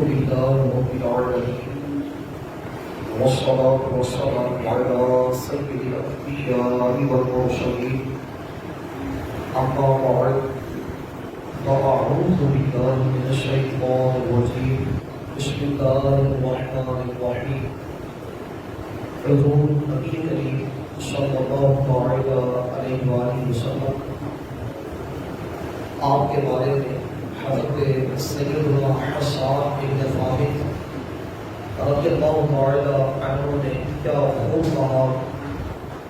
لله رب العالمين والصلاة والسلام على سيد الأنبياء والمرسلين أما بعد فأعوذ بالله من الشيطان الرجيم بسم الله الرحمن الرحيم حضور نبی کریم صلی اللہ تعالی علیہ وآلہ وسلم آپ کے بارے میں حضرت سیدنا حسان بن ثابت رضی اللہ تعالی عنہ نے کیا خوب کہا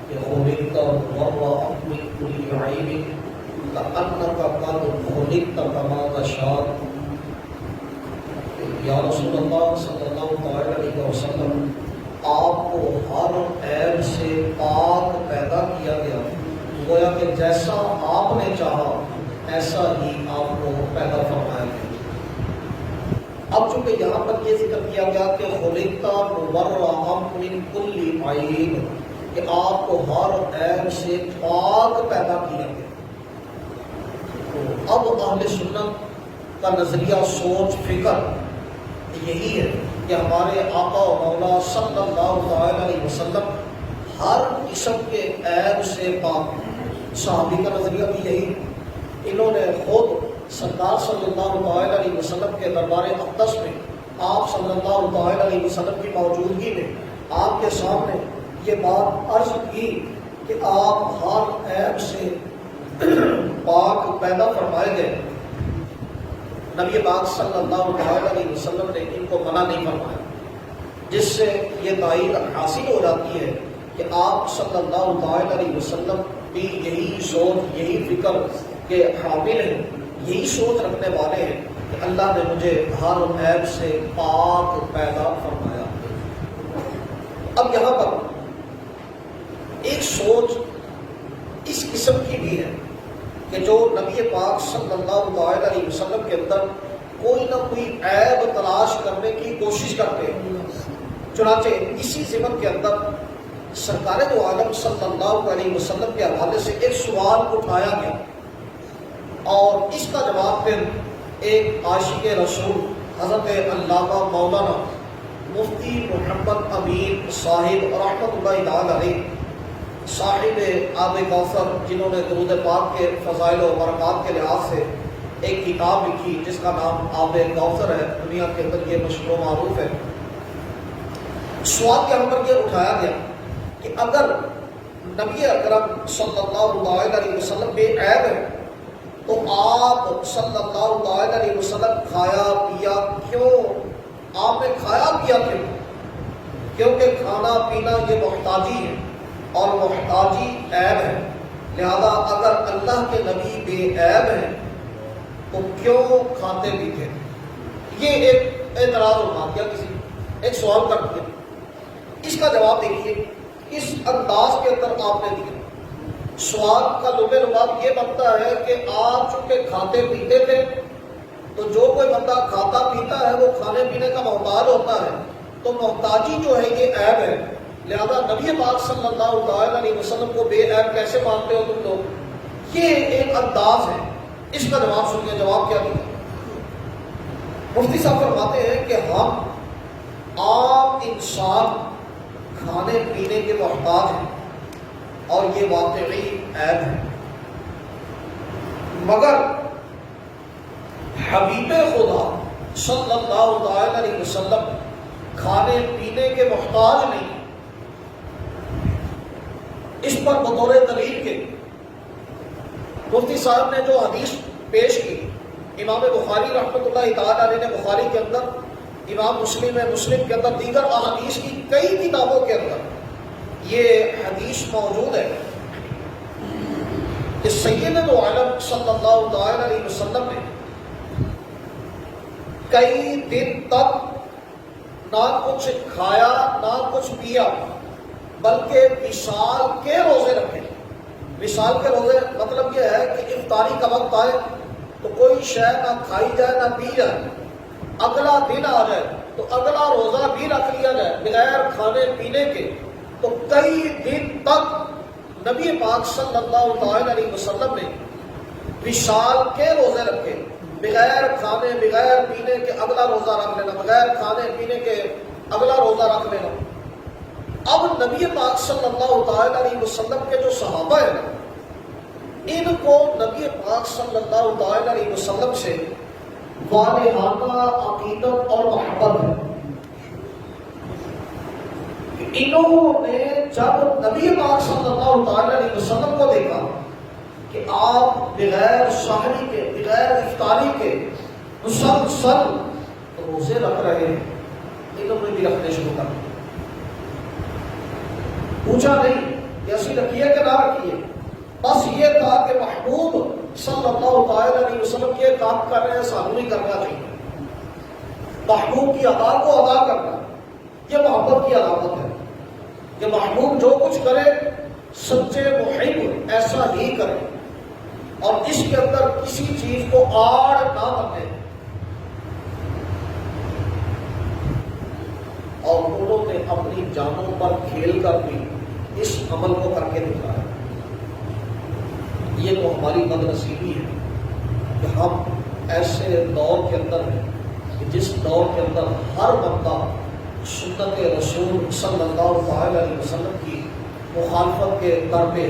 کہ خلقت مبرأ من کل عیب کأنک قد خلقت کما تشاء۔ یا رسول اللہ صلی اللہ تعالی علیہ وسلم، آپ کو ہر عیب سے پاک پیدا کیا گیا، گویا کہ جیسا آپ نے چاہا ایسا ہی آپ کو پیدا فرمایا گیا۔ اب چونکہ یہاں پر یہ ذکر کیا گیا کہ خلقت مبرأ من کل عیب، کہ آپ کو ہر عیب سے پاک پیدا کیا گیا، تو اب اہل سنت کا نظریہ، سوچ، فکر یہی ہے کہ ہمارے آقا و مولا صلی اللہ علیہ وسلم ہر قسم کے عیب سے پاک۔ صحابی کا نظریہ بھی یہی، انہوں نے خود سرکار صلی اللہ علیہ وسلم کے دربار اقدس میں آپ صلی اللہ علیہ وسلم کی موجودگی میں آپ کے سامنے یہ بات عرض کی کہ آپ ہر عیب سے پاک پیدا فرمائے گئے۔ نبی پاک صلی اللہ علیہ وسلم نے ان کو منع نہیں فرمایا، جس سے یہ تائید حاصل ہو جاتی ہے کہ آپ صلی اللہ علیہ وسلم بھی یہی سوچ، یہی فکر کے حامل ہیں، یہی سوچ رکھنے والے ہیں کہ اللہ نے مجھے ہر عیب سے پاک پیدا فرمایا۔ اب یہاں پر ایک سوچ اس قسم کی بھی ہے کہ جو نبی پاک صلی اللہ علیہ وسلم کے اندر کوئی نہ کوئی عیب تلاش کرنے کی کوشش کرتے ہیں۔ چنانچہ اسی ضمن کے اندر سرکار دو عالم صلی اللہ علیہ وسلم کے حوالے سے ایک سوال اٹھایا گیا، اور اس کا جواب پھر ایک عاشق رسول حضرت علامہ مولانا مفتی محمد امین صاحب رحمۃ اللہ تعالی علیہ، صاحب آب کوثر، جنہوں نے درود پاک کے فضائل و برکات کے لحاظ سے ایک کتاب لکھی جس کا نام آب کوثر ہے، دنیا کے اندر یہ مشہور و معروف ہے۔ سوال یہاں پر یہ اٹھایا گیا کہ اگر نبی اکرم صلی اللہ علیہ وسلم بے عیب ہے تو آپ صلی اللہ علیہ وسلم کھایا پیا کیوں؟ آپ نے کھایا پیا کیوں؟ کیونکہ کھانا پینا یہ محتاجی ہے، اور محتاجی عیب ہے، لہذا اگر اللہ کے نبی بے عیب ہیں تو کیوں کھاتے پیتے؟ یہ ایک اعتراض اٹھا دیا، کسی ایک سوال کر دیا۔ اس کا جواب دیکھیے اس انداز کے اندر آپ نے دیا۔ سوال کا لب لباب یہ بنتا ہے کہ آپ چونکہ کھاتے پیتے تھے، تو جو کوئی بندہ کھاتا پیتا ہے وہ کھانے پینے کا محتاج ہوتا ہے، تو محتاجی جو ہے یہ عیب ہے، لہذا نبی پاک صلی اللہ علیہ وسلم کو بے عیب کیسے مانتے ہو تم لوگ؟ یہ ایک انداز ہے۔ اس کا جواب سنیے، جواب کیا دیا؟ مفتی صاحب فرماتے ہیں کہ ہم عام انسان کھانے پینے کے محتاج ہیں، اور یہ واقعی عیب ہے، مگر حبیب خدا صلی اللہ علیہ وسلم کھانے پینے کے محتاج نہیں۔ اس پر بطور دلیل کے مفتی صاحب نے جو حدیث پیش کی، امام بخاری رحمۃ اللہ تعالی علیہ نے بخاری کے اندر، امام مسلم ہے مسلم کے اندر، دیگر احادیث کی کئی کتابوں کے اندر یہ حدیث موجود ہے کہ سید دو عالم صلی اللہ علیہ وسلم نے کئی دن تک نہ کچھ کھایا نہ کچھ پیا، بلکہ وصال کے روزے رکھے۔ وصال کے روزے مطلب یہ ہے کہ افطاری کا وقت آئے تو کوئی شے نہ کھائی جائے نہ پی جائے، اگلا دن آ جائے تو اگلا روزہ بھی رکھ لیا جائے بغیر کھانے پینے کے۔ تو کئی دن تک نبی پاک صلی اللہ علیہ وسلم نے وصال کے روزے رکھے، بغیر کھانے بغیر پینے کے اگلا روزہ رکھ لینا، بغیر کھانے پینے کے اگلا روزہ رکھ لینا۔ اب نبی پاک صلی اللہ تعالی علیہ وسلم کے جو صحابہ ہیں ان کو نبی پاک صلی اللہ تعالی علیہ وسلم سے والہانہ عقیدت اور محبت ہے۔ انہوں نے جب نبی پاک صلی اللہ تعالی علیہ وسلم کو دیکھا کہ آپ بغیر سحری کے بغیر افطاری کے مسلسل روزے رکھ رہے ہیں، انہوں نے بھی رکھنے شروع کر دیا۔ پوچھا نہیں کہ ایسی رکھیے کہ نہ رکھیے، بس یہ تھا کہ محبوب صلی اللہ تعالی علیہ وسلم یہ کام کر رہے ہیں، سانوں نہیں کرنا چاہیے۔ محبوب کی ادا کو ادا کرنا یہ محبت کی علامت ہے کہ محبوب جو کچھ کرے سچے محب ایسا ہی کرے اور اس کے اندر کسی چیز کو آڑ نہ بنے۔ اور انہوں نے اپنی جانوں پر کھیل کر بھی اس عمل کو کر کے دکھایا۔ یہ تو ہماری بد نصیبی ہے کہ ہم ایسے دور کے اندر ہیں کہ جس دور کے اندر ہر بندہ سنت رسول صلی اللہ علیہ وسلم کی مخالفت کے در پہ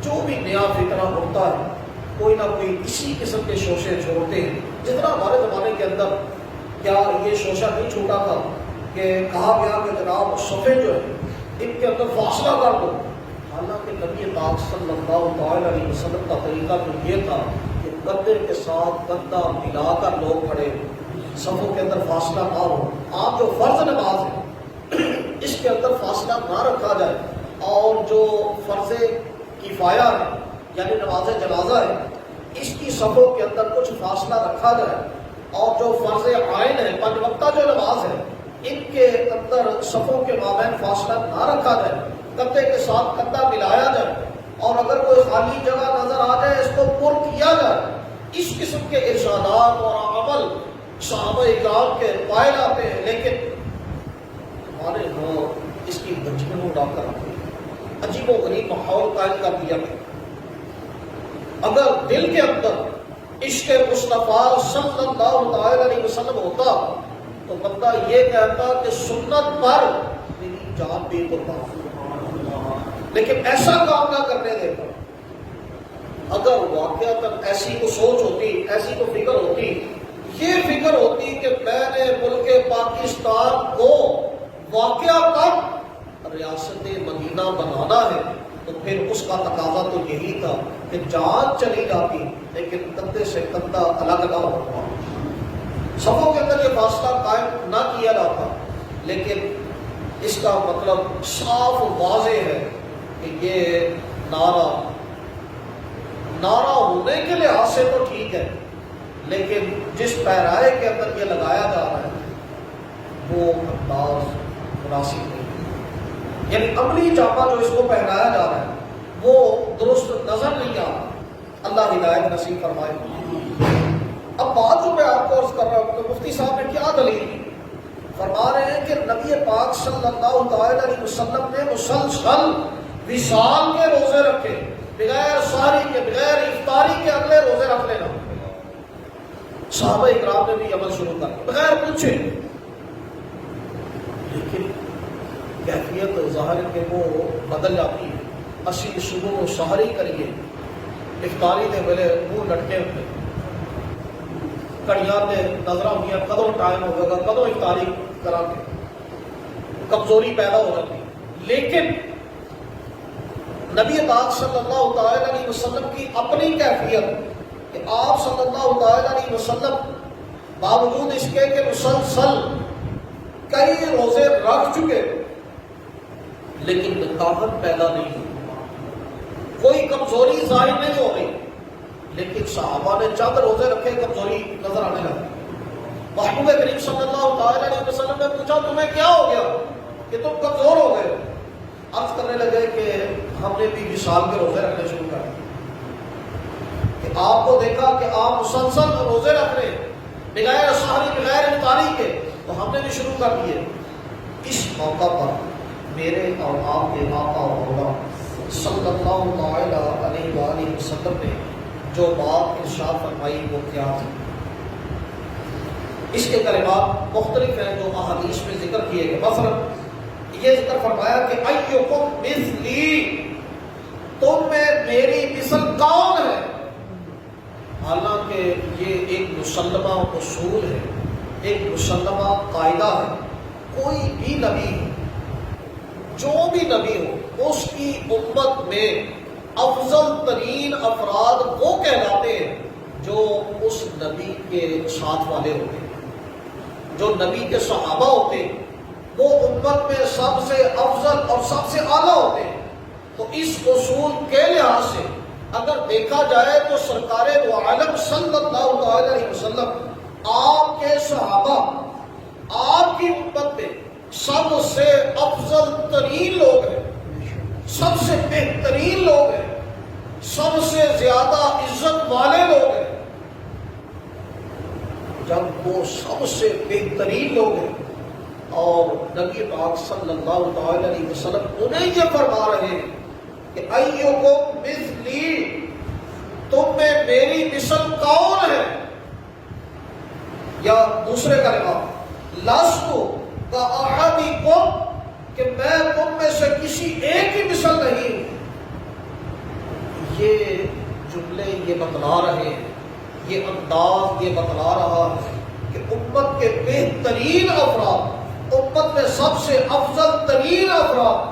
جو بھی نیا فکرہ ہوتا ہے کوئی نہ کوئی اسی قسم کے شوشے چھوڑتے ہیں۔ جتنا ہمارے زمانے کے اندر کیا یہ شوشہ نہیں چھوٹا تھا کہ کہا گیا کہ جناب صفحے جو ہے ان کے اندر فاصلہ کر دو، حالانکہ نبی پاک صلی اللہ تعالی علیہ وسلم کا طریقہ تو یہ تھا کہ گدے کے ساتھ گدا ملا کر لوگ کھڑے، صفوں کے اندر فاصلہ نہ ہو۔ آپ جو فرض نماز ہے اس کے اندر فاصلہ نہ رکھا جائے، اور جو فرض کفایہ ہے یعنی نماز جنازہ ہے اس کی صفوں کے اندر کچھ فاصلہ رکھا جائے، اور جو فرض عین ہے 5 وقتہ جو نماز ہے ان کے اندر صفوں کے مابین فاصلہ نہ رکھا جائے، کندھے کے ساتھ کندھا ملایا جائے، اور اگر کوئی خالی جگہ نظر آ جائے اس کو پر کیا جائے۔ اس قسم کے ارشادات اور عمل صحابہ اکرام کے پائے جاتے ہیں، لیکن ہمارے لوگ اس کی بچیوں اڑا کر عجیب و غریب ماحول قائم کر دیا گیا۔ اگر دل کے اندر عشق مصطفیٰ صلی اللہ تعالی علیہ وسلم ہوتا تو بندہ یہ کہتا کہ سنت پر میری جان بھی قربان، لیکن ایسا کام نہ کرنے دیتا۔ اگر واقعتاً ایسی کو سوچ ہوتی، ایسی کو فکر ہوتی، یہ فکر ہوتی کہ میں نے ملک پاکستان کو واقعتاً ریاست مدینہ بنانا ہے تو پھر اس کا تقاضا تو یہی تھا کہ جان چلی جاتی لیکن کندھے سے کندھا الگ نہ ہوتا، صفوں کے اندر یہ فاصلہ قائم نہ کیا جاتا۔ لیکن اس کا مطلب صاف واضح ہے کہ یہ نعرہ ہونے کے لحاظ سے تو ٹھیک ہے، لیکن جس پیرائے کے اندر یہ لگایا جا رہا ہے وہ انداز مناسب نہیں، یعنی عملی جامہ جو اس کو پہنایا جا رہا ہے وہ درست نظر نہیں آ رہا۔ اللہ ہدایت نصیب فرمائے۔ اب بات جو میں آپ کو عرض کر رہا ہوں کہ مفتی صاحب نے کیا دلیل دی، فرما رہے ہیں کہ نبی پاک صلی اللہ تعالی علیہ وسلم نے مسلسل وصال کے روزے رکھے، بغیر سحری کے بغیر افطاری کے اگلے روزے رکھ لینا۔ صحابہ اکرام نے بھی عمل شروع کر بغیر پوچھے، لیکن کیفیت ظاہر کے وہ بدل جاتی ہے۔ اسی صبح و سحری کریے، افطاری دے ویلے منہ لٹکے ہوتے، کڑیاں تے نظر ہوئی کدوں ٹائم ہوگا گا، کدوں افطاری کرا کے، کمزوری پیدا ہو جاتی۔ لیکن نبی پاک صلی اللہ تعالی علیہ وسلم کی اپنی کیفیت کہ آپ صلی اللہ تعالی علیہ وسلم باوجود اس کے کہ مسلسل کئی روزے رکھ چکے لیکن طاقت پیدا نہیں ہوئی، کوئی کمزوری ظاہر نہیں ہو رہی، لیکن صحابہ نے چند روزے رکھے کمزوری نظر آنے لگی۔ محبوب کریم صلی اللہ تعالی علیہ وسلم نے پوچھا تمہیں کیا ہو گیا کہ تم کمزور ہو گئے؟ عرض کرنے لگے کہ ہم نے بھی وصال کے روزے رکھنے شروع کر دیے، کہ آپ کو دیکھا کہ آپ مسلسل روزے رکھ رہے بغیر سحری بغیر افطاری کے، تو ہم نے بھی شروع کر دیے۔ اس موقع پر میرے اور آپ کے آقا و مولا صلی اللہ تعالی علیہ وآلہ وسلم نے جو بات ارشاد فرمائی وہ کیا تھی؟ اس کے کلمات مختلف ہیں جو احادیث میں ذکر کیے گئے. مثلا یہ ذکر فرمایا کہ ایکم مثلی، تم میں میری مثل کون ہے. حالانکہ یہ ایک مسلمہ اصول ہے، ایک مسلمہ قاعدہ ہے. کوئی بھی نبی ہو، جو بھی نبی ہو، اس کی امت میں افضل ترین افراد وہ کہلاتے ہیں جو اس نبی کے ساتھ والے ہوتے ہیں، جو نبی کے صحابہ ہوتے ہیں، وہ امت میں سب سے افضل اور سب سے اعلیٰ ہوتے ہیں. تو اس اصول کے لحاظ سے اگر دیکھا جائے تو سرکار دو عالم صلی اللہ علیہ وسلم، آپ کے صحابہ آپ کی امت میں سب سے افضل ترین لوگ ہیں، سب سے بہترین لوگ ہیں، سب سے زیادہ عزت والے لوگ ہیں. جب وہ سب سے بہترین لوگ ہیں اور نبی پاک صلی اللہ تعالی علیہ وسلم انہیں یہ فرما رہے ہیں کہ ایکم مثلی، تم میں میری مثل کون ہے. یا دوسرے کلمات لست کاحدکم، کہ میں تم میں سے کسی ایک ہی مثل نہیں ہوں. یہ جملے یہ بتلا رہے ہیں، یہ انداز یہ بتلا رہا ہے کہ امت کے بہترین افراد، امت میں سب سے افضل ترین افراد،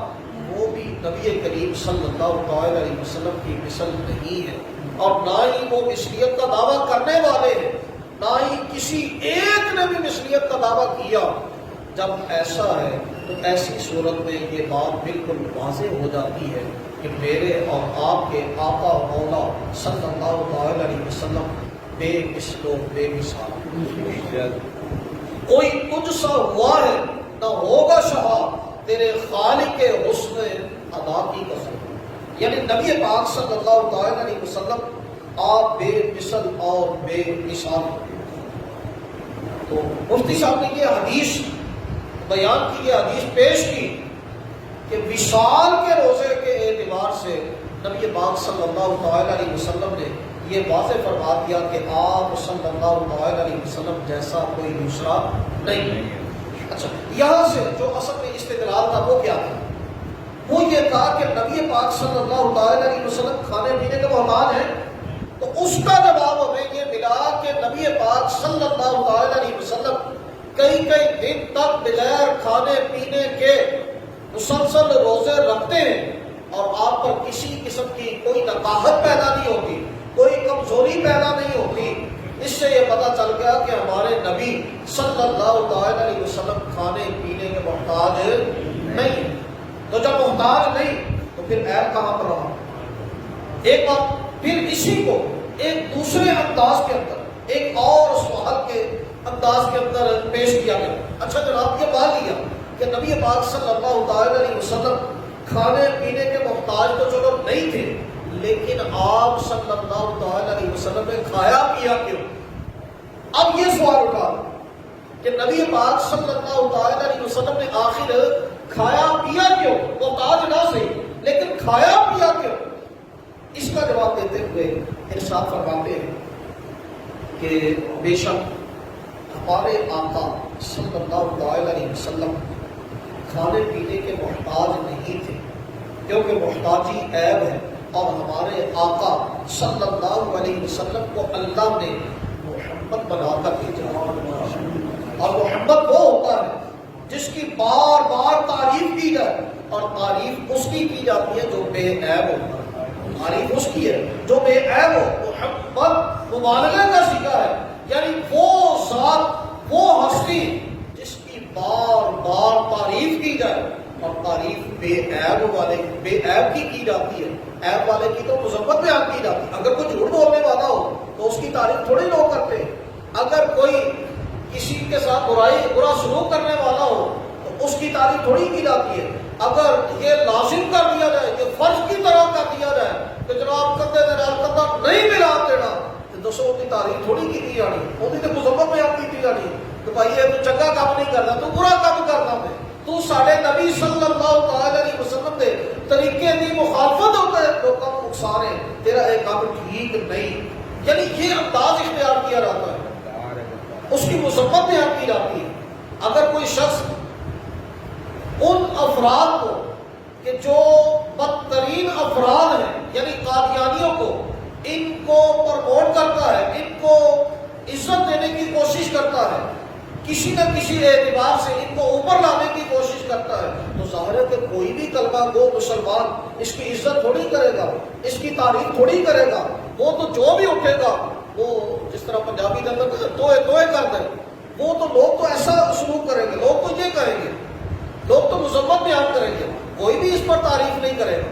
وہ بھی نبی کریم صلی اللہ علیہ وسلم کی مثل نہیں ہے. اور نہ ہی وہ مثلیت کا دعویٰ کرنے والے ہیں، نہ ہی کسی ایک نے بھی مثلیت کا دعویٰ کیا. جب ایسا ہے تو ایسی صورت میں یہ بات بالکل واضح ہو جاتی ہے کہ میرے اور آپ کے آقا و مولا صلی اللہ علیہ وسلم بے مثل و بے مثال. کوئی تجھ سا ہوا ہے نہ ہوگا شہا تیرے خالق حسن ادا کی قسم. یعنی نبی پاک صلی اللہ علیہ وسلم آپ بے مثل اور بے مثال. تو مفتی صاحب نے یہ حدیث بیان کی، یہ حدیث پیش کی کہ وصال کے روزے کے اعتبار سے نبی پاک صلی اللہ علیہ وسلم نے یہ واضح فرما دیا کہ آپ صلی اللہ علیہ وسلم جیسا کوئی دوسرا نہیں. اچھا، یہاں سے جو اصل میں استدلال تھا وہ کیا تھا؟ وہ یہ تھا کہ نبی پاک صلی اللہ علیہ وسلم کھانے پینے کے محتاج ہیں. تو اس کا جواب ہمیں یہ ملا کہ نبی پاک صلی اللہ علیہ وسلم کئی دن تک بغیر کھانے پینے کے مسلسل روزے رکھتے ہیں اور آپ پر کسی قسم کی کوئی نقاہت پیدا نہیں ہوتی، کوئی کمزوری پیدا نہیں ہوتی. اس سے یہ پتہ چل گیا کہ ہمارے نبی صلی اللہ علیہ وسلم کھانے پینے کے محتاج نہیں. تو جب محتاج نہیں تو پھر عیب کہاں پر رہا؟ ایک بات پھر اسی کو ایک دوسرے انداز کے اندر، ایک اور سوال کے انداز کے اندر پیش کیا گیا. اچھا جناب، یہ مان لیا کہ نبی پاک صلی اللہ علیہ وسلم کھانے پینے کے محتاج تو چلو نہیں تھے، لیکن آپ صلی اللہ علیہ وسلم نے کھایا پیا کیوں؟ اب یہ سوال اٹھا کہ نبی پاک صلی اللہ علیہ وسلم نے آخر کھایا پیا کیوں؟ محتاج نہ صحیح لیکن کھایا پیا کیوں؟ اس کا جواب دیتے ہوئے ارشاد فرماتے ہیں کہ بے شک ہمارے آقا صلی اللہ علیہ وسلم کھانے پینے کے محتاج نہیں تھے، کیونکہ محتاجی عیب ہے. اور ہمارے آقا صلی اللہ علیہ وسلم کو اللہ نے محمد بنا کر بھیجا. اور محمد وہ ہوتا ہے جس کی بار بار تعریف کی جائے، اور تعریف اس کی جاتی ہے جو بے عیب ہوتا ہے. تعریف اس کی ہے جو بے عیب ہو. محمد مبالغہ کا صیغہ ہے، یعنی وہ ذات، وہ ہستی جس کی بار بار تعریف کی جائے اور تعریف بے عیب والے، بے عیب کی جاتی ہے. عیب والے کی تو مذمت بیان کی جاتی ہے. اگر کوئی جھوٹ بولنے والا ہو تو اس کی تعریف تھوڑے لوگ کرتے ہیں. اگر کوئی کسی کے ساتھ برا سلوک کرنے والا ہو تو اس کی تعریف تھوڑی کی جاتی ہے. اگر یہ لازم کر دیا جائے، یہ فرض کی طرح کر دیا جائے کہ جناب کندھے دے نال کندھا نہیں ملا دینا، تو دوسروں کی تعریف تھوڑی کی جانی، انہیں تو مذمت بیان کی جانی کہ بھائی یہ تو چنگا کام نہیں کرتا، تو برا کام کرنا ہے. تو سارے نبی صلی اللہ علیہ وسلم کے طریقے کی مخالفت ہوتا ہے، لوگوں کو نقصان ہے، تیرا ایک کام ٹھیک نہیں. یعنی یہ انداز اختیار کیا جاتا ہے. اس کی مذمت بیان کی جاتی ہے۔ اگر کوئی شخص ان افراد کو کہ جو بدترین افراد ہیں یعنی قادیانیوں کو، ان کو پروموٹ کرتا ہے، ان کو عزت دینے کی کوشش کرتا ہے، کسی نہ کسی اعتبار سے ان کو اوپر لانے کی کوشش کرتا ہے، تو ظاہر ہے کہ کوئی بھی کلمہ گو مسلمان اس کی عزت تھوڑی کرے گا، اس کی تعریف تھوڑی کرے گا۔ وہ تو جو بھی اٹھے گا وہ جس طرح پنجابی کے اندر توئے کر دیں، وہ تو لوگ تو ایسا سلوک کریں گے، لوگ تو یہ کریں گے، لوگ تو مذمت بیان کریں گے، کوئی بھی اس پر تعریف نہیں کرے گا۔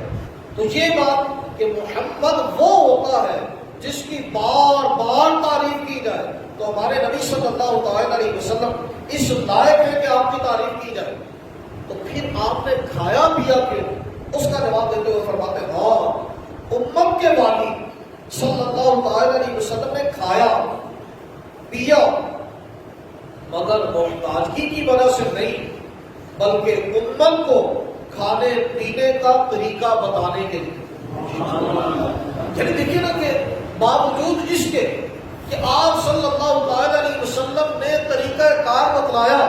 تو یہ بات کہ محمد وہ ہوتا ہے جس کی بار بار تعریف کی جائے، تو ہمارے نبی صلی اللہ تعالی علیہ وسلم اس لائق ہے کہ آپ کی تعریف کی جائے۔ تو پھر آپ نے کھایا پیا کیوں؟ اس کا جواب دیتے ہوئے فرماتے ہیں ہاں، امت کے والی صلی اللہ تعالی علیہ وسلم نے کھایا پیا مگر محتاجگی کی وجہ سے نہیں، بلکہ امت کو کھانے پینے کا طریقہ بتانے کے لیے۔ یعنی دیکھیے نا کہ باوجود اس کے کہ آپ صلی اللہ تعالی علیہ وسلم نے طریقہ کار بتلایا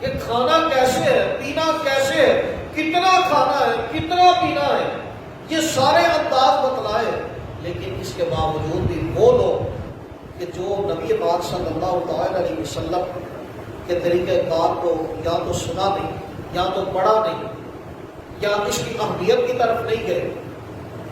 کہ کھانا کیسے ہے، پینا کیسے ہے، کتنا کھانا ہے، کتنا پینا ہے، یہ سارے انداز بتلائے، لیکن اس کے باوجود بھی وہ لوگ کہ جو نبی پاک صلی اللہ تعالی علیہ وسلم کے طریقہ کار کو یا تو سنا نہیں، یا تو پڑھا نہیں، یا اس کی اہمیت کی طرف نہیں گئے،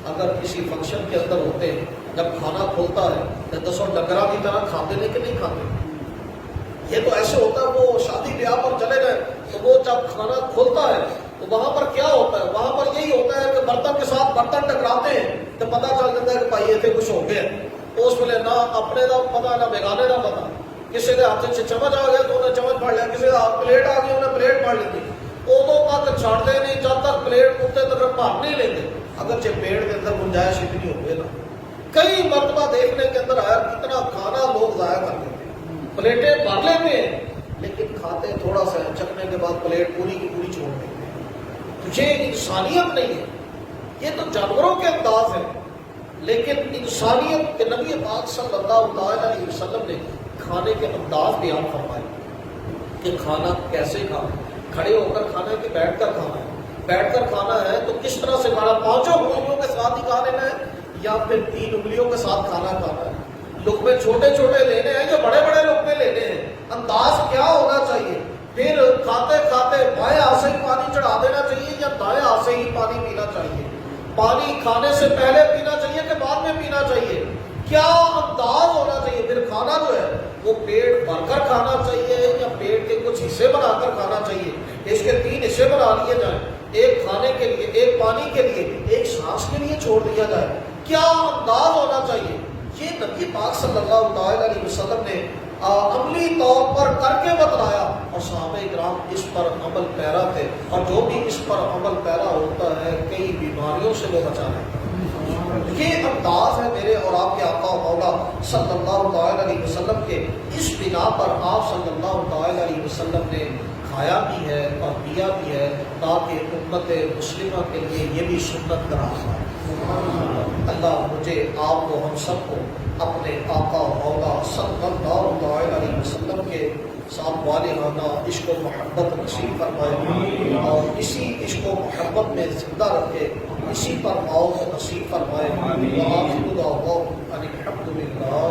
اگر کسی فنکشن کے اندر ہوتے ہیں، جب کھانا کھولتا ہے تو دسوں ڈنگرا کی طرح کھاتے نہیں کہ نہیں کھاتے؟ یہ تو ایسے ہوتا ہے، وہ شادی بیاہ پر چلے گئے تو وہ جب کھانا کھولتا ہے تو وہاں پر کیا ہوتا ہے؟ وہاں پر یہی ہوتا ہے کہ برتن کے ساتھ برتن ٹکراتے ہیں تو پتہ چل جاتا ہے کہ بھائی یہ کچھ ہو گیا۔ اس میں نہ اپنے کا پتا نہ بیگانے کا پتا، کسی کے ہاتھ سے چمچ آ گیا تو انہیں چمچ پڑ لیا، کسی کے ہاتھ پلیٹ آ گئی انہیں پلیٹ پڑ لی تھی، ادو تک چھاڑتے نہیں جب تک پلیٹ اتنے تک بھر نہیں لیتے، اگرچہ پیٹ کے اندر گنجائش اتنی ہو گئی نا۔ کئی مرتبہ دیکھنے کے اندر آیا کتنا کھانا لوگ ضائع کر دیتے ہیں، پلیٹیں بھر لیتے ہیں لیکن کھاتے تھوڑا سا، چکنے کے بعد پلیٹ پوری کی پوری چھوڑ دیتے ہیں۔ تو یہ انسانیت نہیں ہے، یہ تو جانوروں کے انداز ہے، لیکن انسانیت کے نبی پاک صلی اللہ تعالی علیہ وسلم نے کھانے کے انداز بیان فرمائے کہ کھانا کیسے کھانا، کھڑے ہو کر کھانا ہے کہ بیٹھ کر کھانا ہے، بیٹھ کر کھانا ہے تو کس طرح سے کھانا، پانچوں انگلیوں کے ساتھ ہی کھا لینا ہے یا پھر 3 انگلیوں کے ساتھ کھانا کھانا ہے، لقمے چھوٹے چھوٹے لینے ہیں یا بڑے بڑے لقمے لینے ہیں، انداز کیا ہونا چاہیے، پھر کھاتے کھاتے بائیں ہاتھ سے ہی پانی چڑھا دینا چاہیے یا دائیں ہاتھ سے ہی پانی پینا چاہیے، پانی کھانے سے پہلے پینا چاہیے کہ بعد میں پینا چاہیے، کیا انداز ہونا چاہیے، پھر کھانا جو ہے وہ پیٹ بھر کر کھانا چاہیے یا پیٹ کے کچھ حصے بنا کر کھانا چاہیے، اس کے 3 حصے بنا لیے جائیں، ایک کھانے کے لیے، ایک پانی کے لیے، ایک سانس کے لیے چھوڑ دیا جائے، کیا انداز ہونا چاہیے۔ یہ نبی پاک صلی اللہ تعالی علیہ وسلم نے عملی طور پر کر کے بتلایا اور صحابہ کرام اس پر عمل پیرا تھے، اور جو بھی اس پر عمل پیرا ہوتا ہے کئی بیماریوں سے وہ بچا ہے۔ یہ انداز ہے میرے اور آپ کے آقا و مولا صلی اللہ تعالی علیہ وسلم کے، اس بنا پر آپ صلی اللہ تعالی علیہ وسلم نے کھایا بھی ہے اور پیا بھی ہے تاکہ امت مسلمہ کے لیے یہ بھی سنت قرار پائے۔ اللہ مجھے آپ کو ہم سب کو اپنے آقا و مولا صلی اللہ تعالی علیہ وسلم کے ساتھ والہانہ عشق و محبت نصیب فرمائے اور اسی عشق و محبت میں زندہ رکھے، اسی پر موت نصیب فرمائے۔ وآخر دعوانا ان الحمد للہ